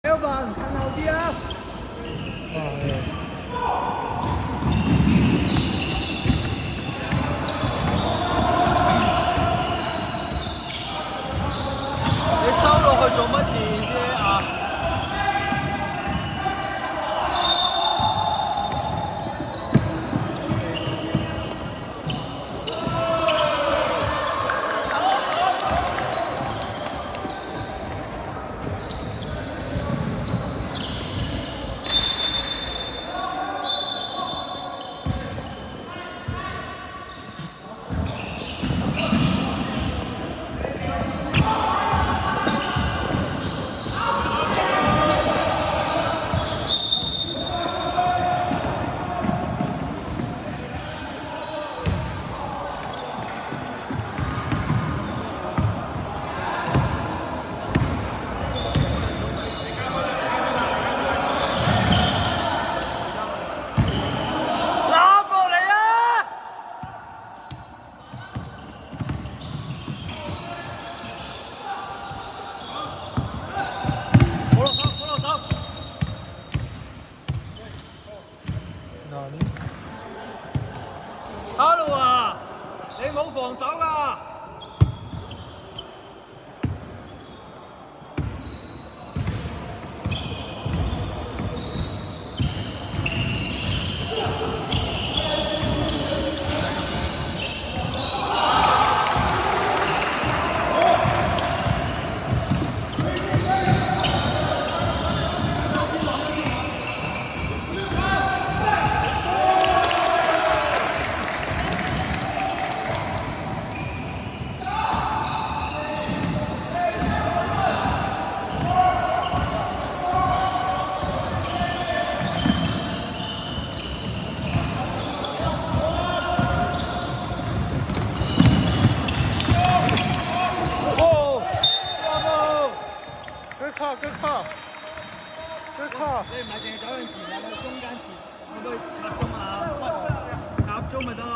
Elvin，褪後啲啊！你收落去做乜嘢啫啊？Hello 啊，你冇防守㗎。你唔係淨係走向前啊，你中間截，你都插中啊，夾中咪得咯。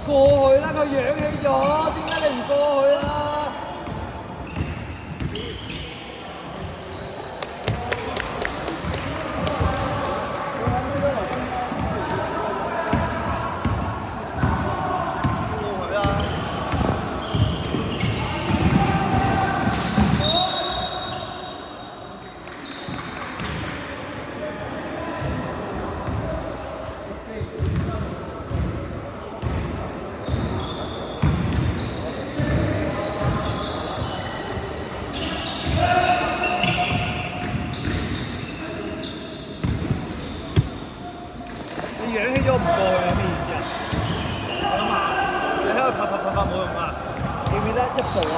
過去啦，佢揚起咗，點解你唔過去啊？你揚起咗唔過去係咩意思啊？我諗下，你喺度拍冇用啊！記唔記得一步啊？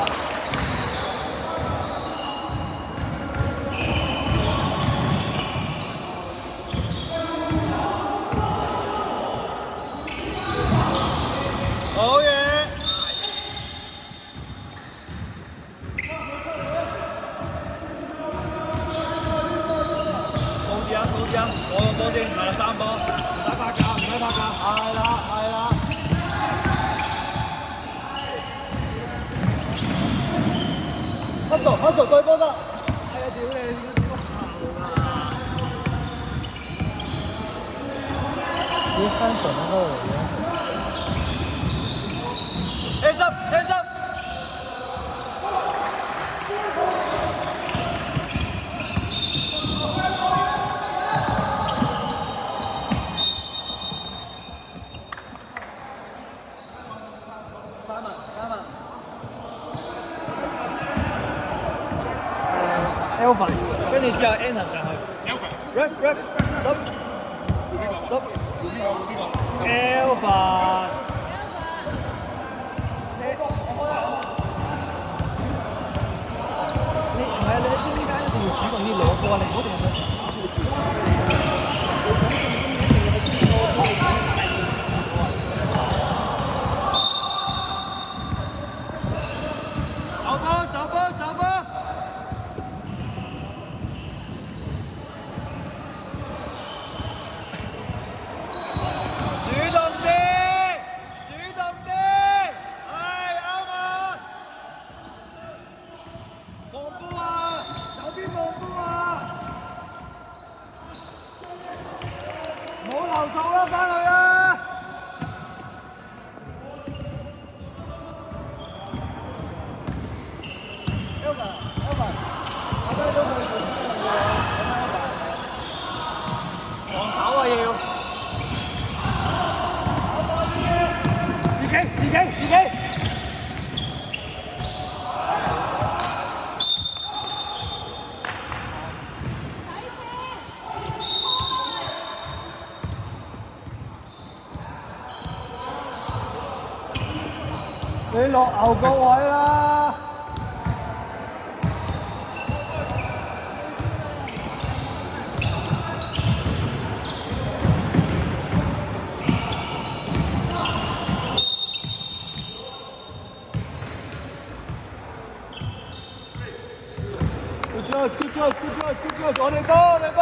好嘢！高啲啊！多啲，係啦，3波，唔使拍架，係啦。hustle 對波得。哎呀，屌你！咦，翻神嗰個嚟嘅。Hands up！Elvin，跟住之後 enter 上去。ref 執 Elvin。你唔係啊？你喺中間一定要主動啲攞波，你嗰邊手波！主動啲！投訴啦，翻去啦！防守啊要，自己。你落牛個位啦！Good judge！ 我哋波！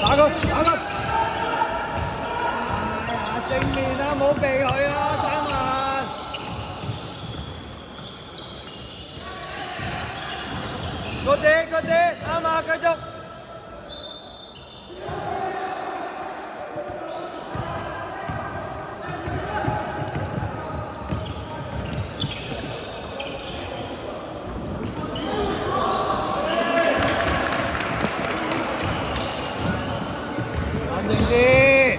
打佢！正面啊，冇避佢啊，三萬！嗰啲，啱啊，繼續！冷靜啲！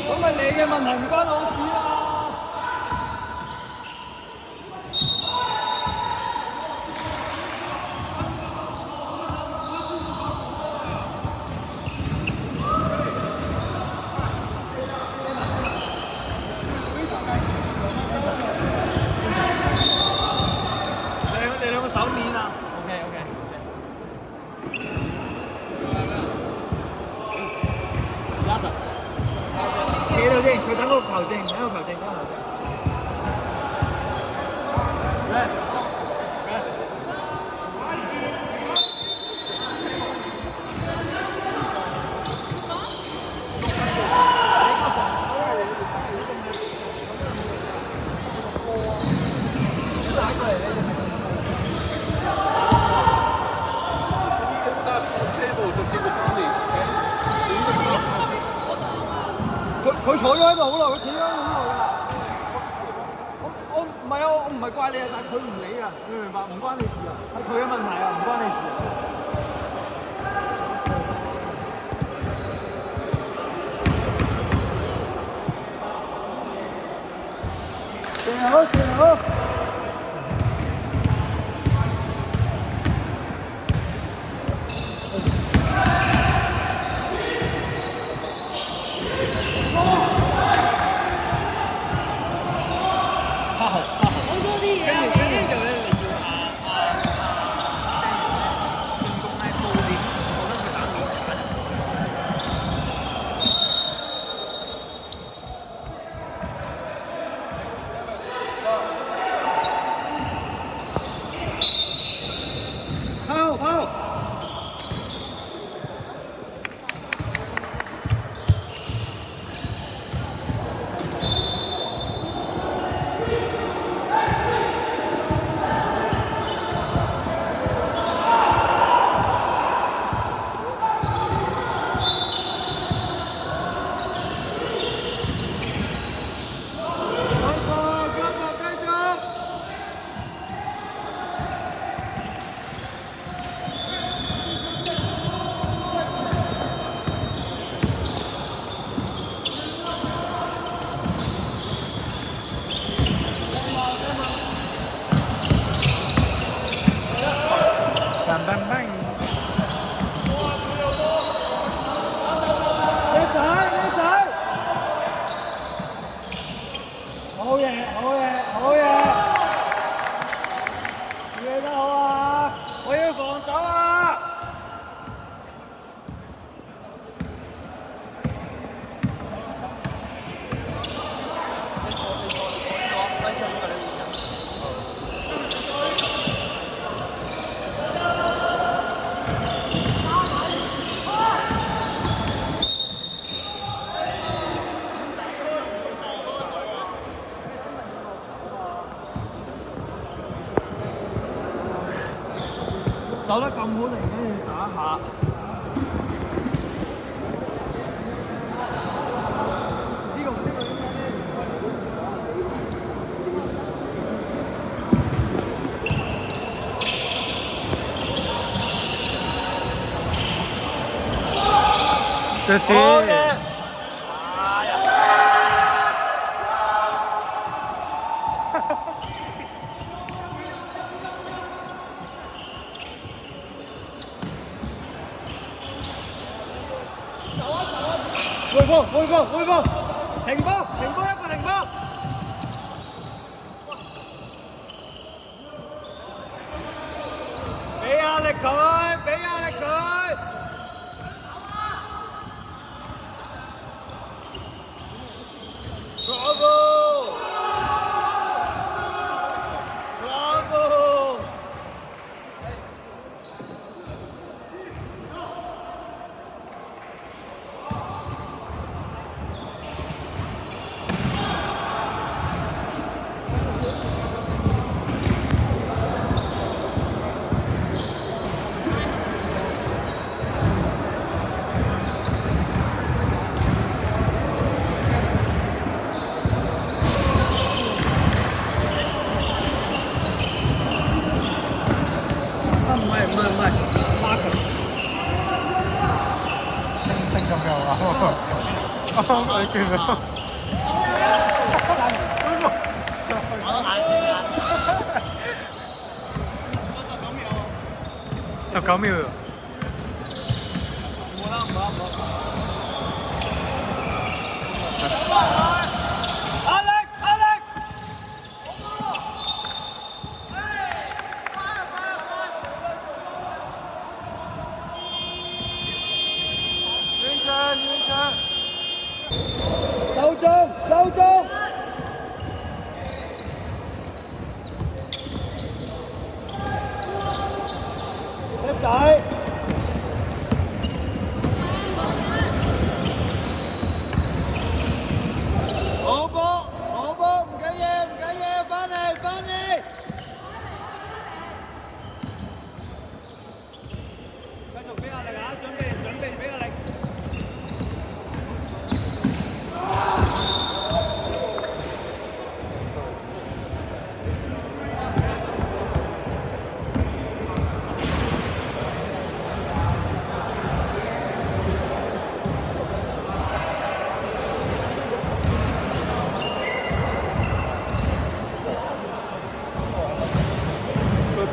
咁咪你嘅問題，唔關我事啦。你兩個手面啊 OK。拉實。企喺度先，佢等個球證，佢坐咗喺度好耐，佢企咗好耐㗎啦。我唔係啊，我唔係怪你啊，但係佢唔理啊，你明白？唔關你事啊，係佢嘅問題啊，唔關你事啊。射好！好嘢，好嘢，好嘢！處理得好啊！我要防守啊！走得咁好，突然間要打下。呢個應該咧。這啲。回波，回波，回波，停波，停波，一個停波。俾壓力佢，俾壓力佢。Bravo！ Bravo！ 唔係，Mark。星咁樣啊！你見到？我都眼線啊！19秒。冇啦，冇啦，冇啦。壓力，壓力！完場，完場。收中，收中。一仔。好波，好波，唔緊要，唔緊要，翻嚟，翻嚟。繼續俾壓力啊！準備俾壓力。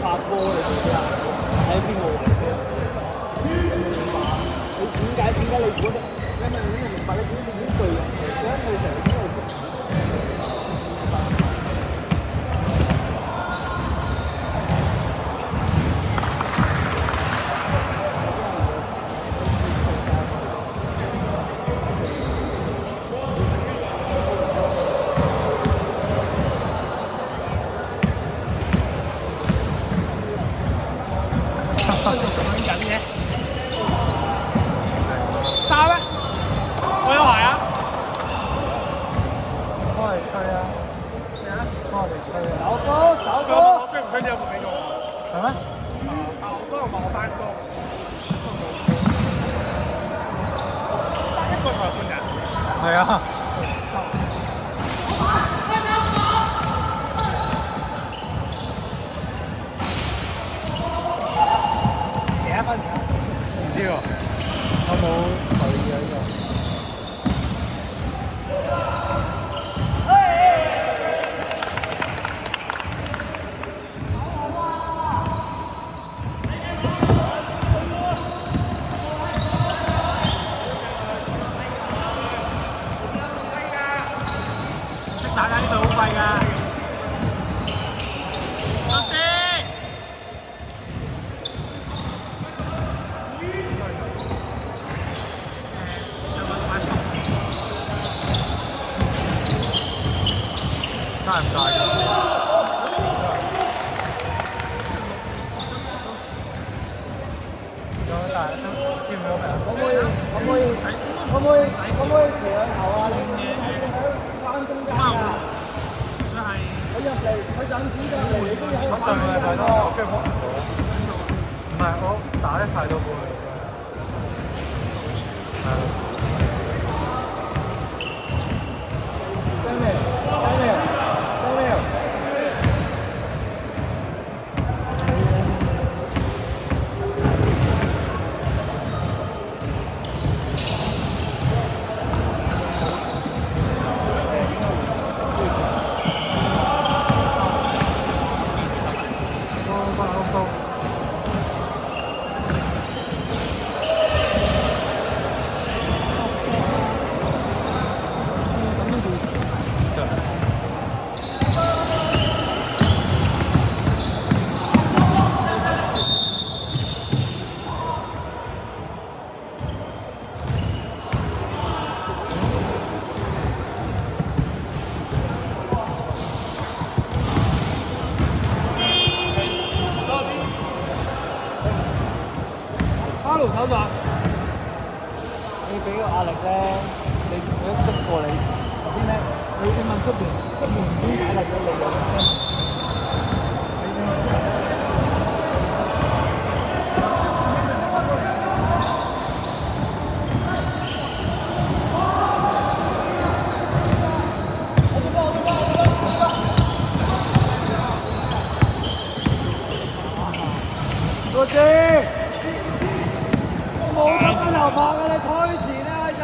拍波你知唔知啊？喺邊個位？你點解你覺得？因為你明白你點對人，因為成日邊度識。沙咩？我有鞋啊！幫我哋吹啊！咩啊？幫我哋吹啊！手波，手波。我吹唔吹都有冇俾我？係咩？我嗰度問我翻工，一個裁判人。係啊。幾多分㗎？唔知喎，有冇留意啊？呢個？大家呢度好廢㗎。得啲。上個快速。大唔大件事？知唔到未啊？可唔可以企兩頭啊？你翻中間啊！純粹係佢入嚟，佢就咁入嚟，你都喺度上個禮拜都我追撲唔到，唔係我打得太多波啦。哈魯手爪，你俾個壓力咧，你一捉過你頭先咧，你問出邊點解壓力咗你有咩？多謝。冇得翻頭拍嘅，你推前啦就。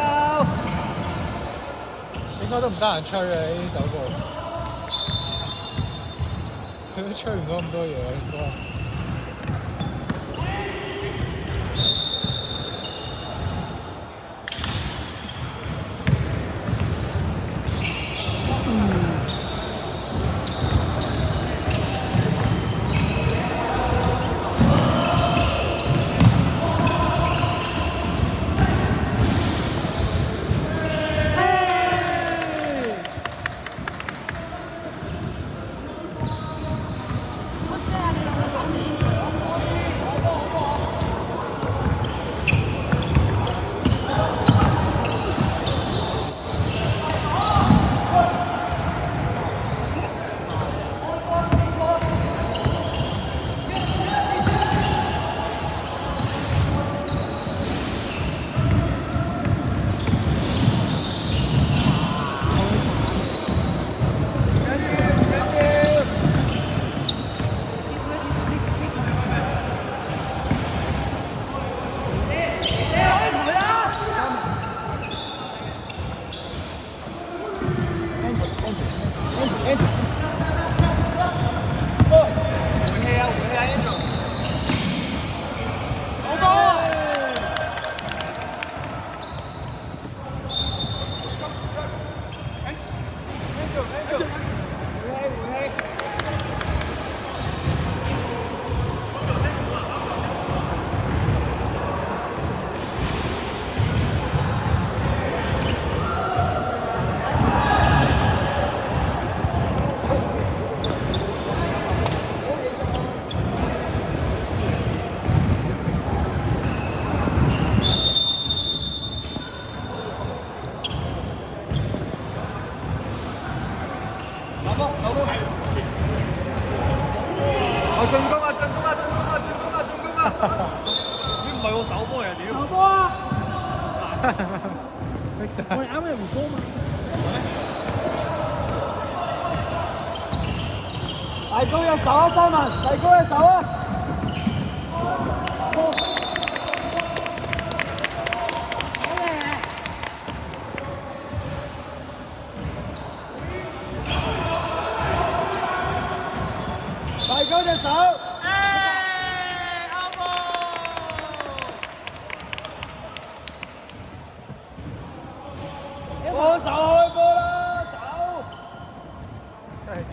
應該都唔得閒吹啊！呢首歌，佢都吹唔到咁多嘢應該。進攻啊！進攻啊！進攻啊！進攻啊！進攻啊！呢唔係我手波嚟屌！手波啊！我啱啱唔高嘛？大高一手啊，三文！大高一手啊！大高隻手！幫手開波啦，走！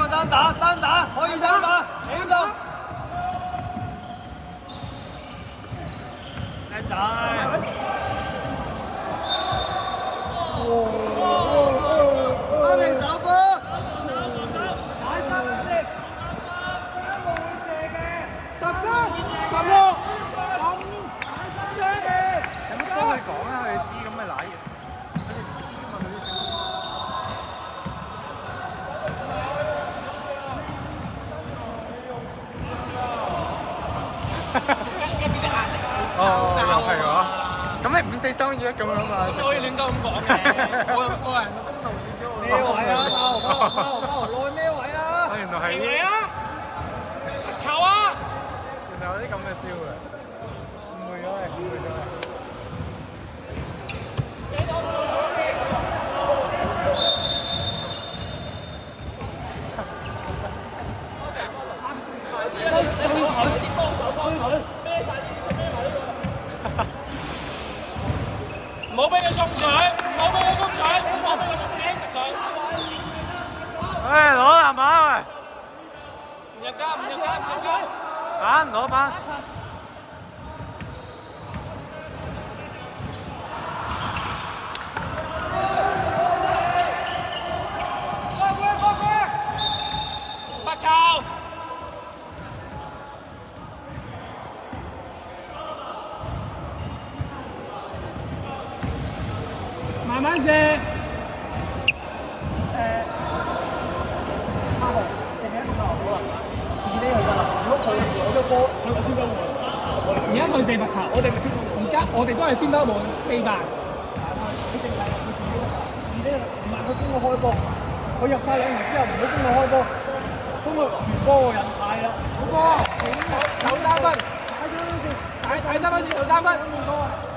個單打，可以單打，喺度。叻仔！翻嚟手波。解三分先。冇會射嘅。17、16、15、有乜幫佢講啊？佢知咁嘅賴嘢。哦，又係喎。咁你5-4當然咁樣嘛。可以亂咁講嘅，我個人公道少少。咩位啊？包內咩位啊？原來係嚟啊！球啊！原來有啲咁嘅招嘅，誤會咗你，誤會咗你。唔好俾佢送水，唔好俾佢谷水，唔好俾佢送嘢食佢。攞籃板喂！唔入㗎，唔入㗎，唔入㗎。板攞板。發球。慢慢射。8號定係一個8號啊？2呢去得啦。如果佢攞咗波，佢咪天花板。而家佢射罰球，我哋咪天花板。而家我哋都係天花板4犯。你淨係2呢？唔係佢封我開波，佢入晒2球之後唔好封我開波，封佢傳波個人係啦。好波，守3分，踩3分先守3分。